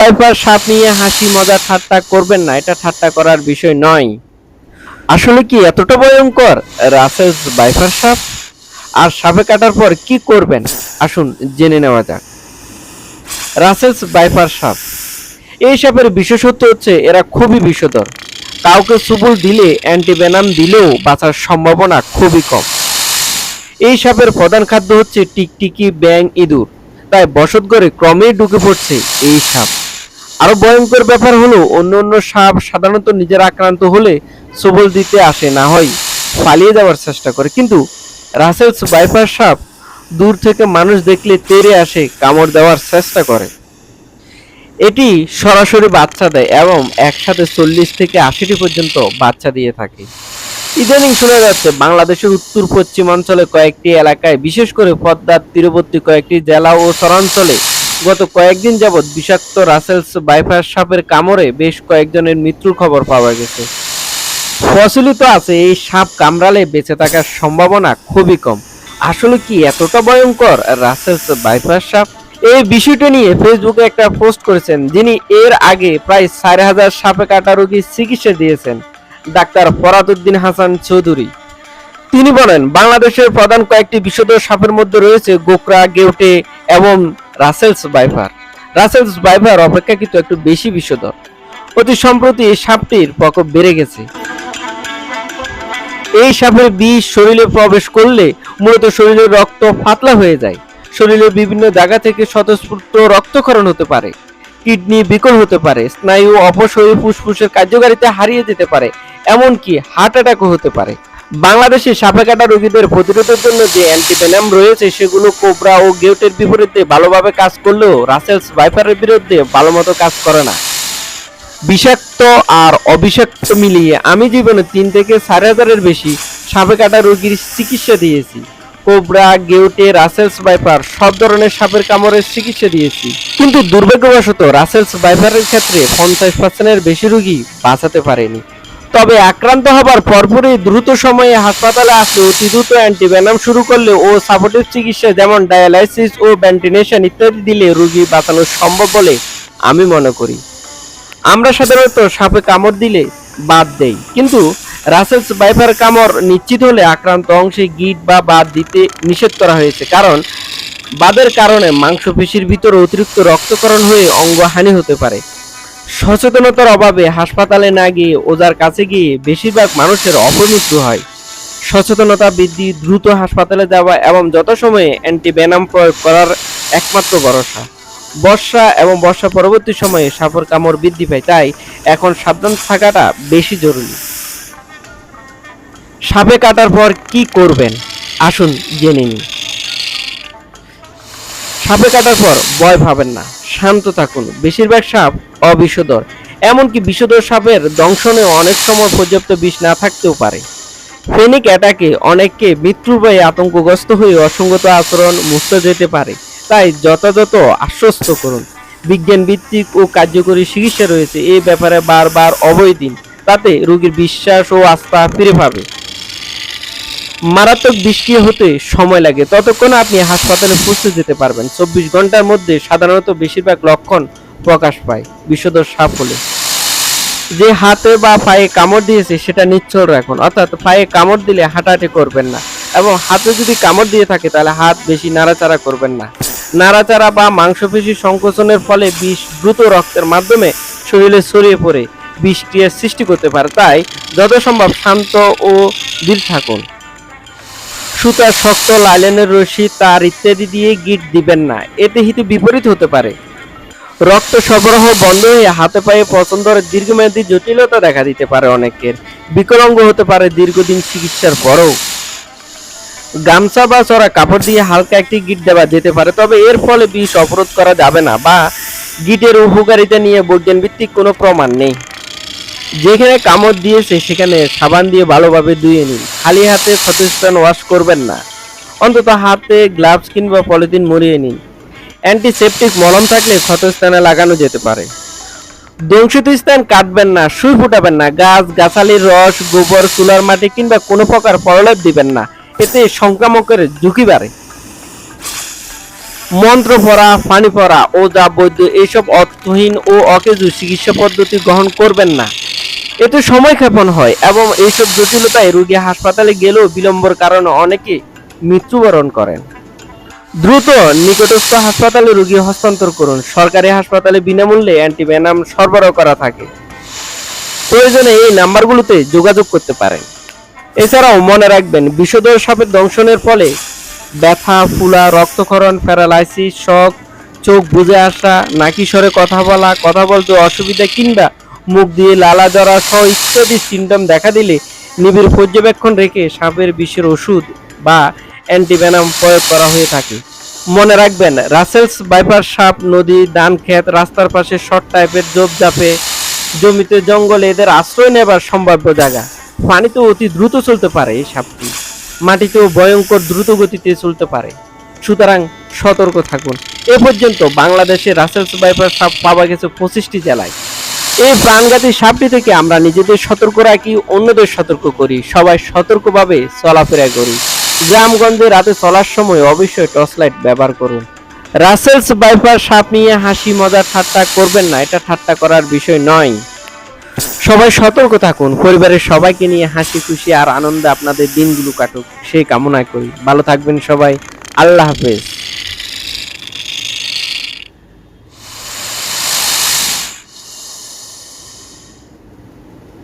Viper সাপ নিয়ে হাসি মজা ঠাট্টা করবেন না, এটা ঠাট্টা করার বিষয় নয়। আসলে কি এতটা ভয়ঙ্কর রাসেলস ভাইপার সাপ? আর সাপে কাটার পর কি করবেন আসুন জেনে নেওয়া যাক। রাসেলস ভাইপার সাপ, এই সাপের বিশেষত্ব হচ্ছে এরা খুবই বিষধর। কাউকে সুবল দিলে অ্যান্টিভেনাম দিলেও বাঁচার সম্ভাবনা খুবই কম। এই সাপের প্রধান খাদ্য হচ্ছে টিকটিকি, ব্যাঙ, ইঁদুর, তাই বসতঘরে ক্রমেই ঢুকে পড়ছে এই সাপ। আরো ভয়ঙ্কর ব্যাপার হলো অন্য সাপ সাধারণত নিজের আক্রান্ত হলে সবল দিতে আসে, না হয় পালিয়ে যাওয়ার চেষ্টা করে, কিন্তু রাসেলস ভাইপার সাপ দূর থেকে মানুষ দেখলে তেড়ে আসে, কামড় দেওয়ার চেষ্টা করে। এটি সরাসরি বাচ্চা দেয় এবং একসাথে 40 থেকে 80টি পর্যন্ত বাচ্চা দিয়ে থাকে। ইদানিং শোনা যাচ্ছে বাংলাদেশের উত্তর পশ্চিমাঞ্চলে কয়েকটি এলাকায়, বিশেষ করে পদ্মার তীরবর্তী কয়েকটি জেলা ও শহরাঞ্চলে গত কয়েকদিন যাবৎ বিষাক্ত রাসেলস ভাইপার সাপের কামড়ে বেশ কয়েকজনের মৃত্যুর খবর পাওয়া গেছে। প্রচলিত আছে এই সাপ কামড়ালে বেঁচে থাকার সম্ভাবনা খুবই কম। আসলে কি এতটা ভয়ঙ্কর রাসেলস ভাইপার সাপ? এই বিষয়টা নিয়ে ফেসবুকে একটা পোস্ট করেছেন যিনি এর আগে প্রায় 4000 সাপে কাটা রোগীর চিকিৎসা দিয়েছেন, ডাক্তার ফরাদউদ্দিন হাসান চৌধুরী। তিনি বলেন, বাংলাদেশের প্রধান কয়েকটি বিষধর সাপের মধ্যে রয়েছে গোকরা, গেউটে এবং রাসেলস ভাইপার। রাসেলস ভাইপার অপেক্ষাকৃত একটু বেশি বিষধর। অতি সম্প্রতি এই সাপটির প্রকোপ বেড়ে গেছে। এই সাপের বিষ শরীরে প্রবেশ করলে মূলত শরীরের রক্ত পাতলা হয়ে যায়। শরীরের বিভিন্ন জায়গা থেকে স্বতঃস্ফূর্ত রক্তক্ষরণ হতে পারে, কিডনি বিকল হতে পারে, স্নায়ু অপস হয়ে ফুসফুসের কার্যকারিতা হারিয়ে যেতে পারে, এমনকি হার্ট অ্যাটাকও হতে পারে। বাংলাদেশে সাপে কাটা রোগীদের প্রতিরোধের জন্য যে অ্যান্টিভেনাম রয়েছে সেগুলো কোবরা ও গেউটের বিপরীতে ভালোভাবে কাজ করলেও রাসেলস ভাইপারের বিরুদ্ধে ভালোমতো কাজ করে না। বিষাক্ত আর অবিষাক্ত মিলিয়ে আমি জীবনে 3 থেকে 4000-এর বেশি সাপে কাটা রোগীর চিকিৎসা দিয়েছি। কোবরা, গেউটে, রাসেলস ভাইপার সব ধরনের সাপের কামড়ের চিকিৎসা দিয়েছি, কিন্তু দুর্ভাগ্যবশত রাসেলস ভাইপারের ক্ষেত্রে 50%-এর বেশি রোগী বাঁচাতে পারেনি। তবে আক্রান্ত হবার পরপরই দ্রুত সময়ে হাসপাতালে আসলে অতি দ্রুত অ্যান্টিভেনাম শুরু করলে ও সাপোর্টিভ চিকিৎসা যেমন ডায়ালাইসিস ও ভেন্টিলেশন ইত্যাদি দিলে রোগী বাঁচানো সম্ভব বলে আমি মনে করি। আমরা সাধারণত সাপে কামড় দিলে বাদ দেই, কিন্তু রাসেলস ভাইপার কামড় নিশ্চিত হলে আক্রান্ত অংশে গিট বা বাদ দিতে নিষেধ করা হয়েছে, কারণ বাদের কারণে মাংসপেশির ভিতরে অতিরিক্ত রক্তক্ষরণ হয়ে অঙ্গহানি হতে পারে। সচেতনতার অভাবে হাসপাতালে না গিয়ে ওজার কাছে গিয়ে বেশিরভাগ মানুষের অপমৃত্যু হয়। সচেতনতা বৃদ্ধি, দ্রুত হাসপাতালে যাওয়া এবং যথাসময়ে অ্যান্টিভেনাম প্রয়োগ করার একমাত্র ভরসা। বর্ষা এবং বর্ষা পরবর্তী সময়ে সাপের কামড় বৃদ্ধি পায়, তাই এখন সাবধান থাকাটা বেশি জরুরি। সাপে কাটার পর কি করবেন আসুন জেনে নিন। সাপে কাটার পর ভয় পাবেন না, শান্ত থাকুন। বেশিরভাগ সাপ অবিষধর, এমনকি বিষধর সাপের দংশনে অনেক সময় পর্যাপ্ত বিষ না থাকতেও পারে। ফেনিক অ্যাটাকে অনেককে মৃত্যুর ভয়ে আতঙ্কগ্রস্ত হয়ে অসঙ্গত আচরণ মুক্ত যেতে পারে, তাই যথাযথ আশ্বস্ত করুন। বিজ্ঞান ভিত্তিক ও কার্যকরী চিকিৎসা রয়েছে, এই ব্যাপারে বারবার অভয় দিন, তাতে রোগীর বিশ্বাস ও আস্থা ফিরে পাবে। মারাত্মক বৃষ্টি হতে সময় লাগে, ততক্ষণ আপনি হাসপাতালে পৌঁছে যেতে পারবেন। 24 ঘন্টার মধ্যে সাধারণত বেশিরভাগ লক্ষণ প্রকাশ পায় বিষধর সাপ হলে। যে হাতে বা পায়ে কামড় দিয়েছে সেটা নিশ্চল রাখুন, অর্থাৎ পায়ে কামড় দিলে হাঁটাহাঁটি করবেন না, এবং হাতে যদি কামড় দিয়ে থাকে তাহলে হাত বেশি নাড়াচাড়া করবেন না। নাড়াচাড়া বা মাংসপেশি সংকোচনের ফলে বিষ দ্রুত রক্তের মাধ্যমে শরীরে ছড়িয়ে পড়ে বিষক্রিয়ার সৃষ্টি করতে পারে, তাই যথাসম্ভব শান্ত ও ধীর থাকুন। সুতা, শক্ত লাইলেনের রশি, তার ইত্যাদি দিয়ে গিট দিবেন না, এতে হিতে বিপরীত হতে পারে। রক্ত সরবরাহ বন্ধ হয়ে হাতে পায়ে পছন্দের দীর্ঘমেয়াদী জটিলতা দেখা দিতে পারে, অনেকের বিকলাঙ্গ হতে পারে দীর্ঘদিন চিকিৎসার পরও। গামছা বা চড়া কাপড় দিয়ে হালকা একটি গিট দেওয়া যেতে পারে, তবে এর ফলে বিষ অবরোধ করা যাবে না বা গিটের উপকারিতা নিয়ে বৈজ্ঞান ভিত্তিক কোনো প্রমাণ নেই। যেখানে কামড় দিয়েছে সেখানে সাবান দিয়ে ভালোভাবে ধুয়ে নিন, খালি হাতে ক্ষতস্থান ওয়াশ করবেন না, অন্তত হাতে গ্লাভস কিংবা পলিথিন মুড়িয়ে নিন। অ্যান্টিসেপটিক মলম থাকলে ক্ষতস্থানে লাগানো যেতে পারে। দংশিত স্থান কাটবেন না, সুই ফুটাবেন না, গাছ গাছালির রস, গোবর, চুলার মাটি কিংবা কোনো প্রকার প্রলেপ দিবেন না, এতে সংক্রামকের ঝুঁকি বাড়ে। মন্ত্র পড়া, পানি পড়া, ওঝা বৈদ্য এইসব অর্থহীন ও অকেজো চিকিৎসা পদ্ধতি গ্রহণ করবেন না। এতে সময়ক্ষেপণ হয় এবং এইসব জটিলতায় রোগী হাসপাতালে গেলেও বিলম্বের কারণে অনেকে মৃত্যুবরণ করেন। দ্রুত নিকটস্থ হাসপাতালে রোগী হস্তান্তর করুন। সরকারি হাসপাতালে বিনামূল্যে অ্যান্টিভেনাম সরবরাহ করা থাকে। প্রয়োজনে এই নাম্বারগুলোতে যোগাযোগ করতে পারেন। এছাড়াও মনে রাখবেন, বিষধর সাপের দংশনের ফলে ব্যথা, ফুলা, রক্তক্ষরণ, প্যারালাইসিস, শক, চোখ বুজে আসা, নাকি স্বরে কথা বলা, কথা বলতে অসুবিধা কিংবা মুখ দিয়ে লালা জড়া সহ ইত্যাদি সিমটম দেখা দিলে নিবিড় পর্যবেক্ষণ রেখে সাপের বিষের ওষুধ বা অ্যান্টিভেনাম প্রয়োগ করা হয়ে থাকে। মনে রাখবেন, রাসেলস ভাইপার সাপ নদী, ধান ক্ষেত, রাস্তার পাশে শর্ট টাইপের ঝোপঝাপে, জমিতে, জঙ্গলে এদের আশ্রয় নেবার সম্ভাব্য জায়গা। পানিতেও অতি দ্রুত চলতে পারে এই সাপটি, মাটিতেও ভয়ঙ্কর দ্রুত গতিতে চলতে পারে। সুতরাং সতর্ক থাকুন। এ পর্যন্ত বাংলাদেশে রাসেলস ভাইপার সাপ পাওয়া গেছে 25টি জেলায়। এই প্রাণঘাতী সাপটি থেকে আমরা নিজেদের সতর্ক রাখি, অন্যদের সতর্ক করি, সবাই সতর্কভাবে চলাফেরা করি। গ্রামগঞ্জে রাতে চলার সময় অবশ্যই টর্চ লাইট ব্যবহার করুন। রাসেলস ভাইপার সাপ নিয়ে হাসি মজা ঠাট্টা করবেন না, এটা ঠাট্টা করার বিষয় নয়। সবাই সতর্ক থাকুন, পরিবারের সবাইকে নিয়ে হাসি খুশি আর আনন্দে আপনাদের দিনগুলো কাটুক সেই কামনা করি। ভালো থাকবেন সবাই। আল্লাহ হাফেজ।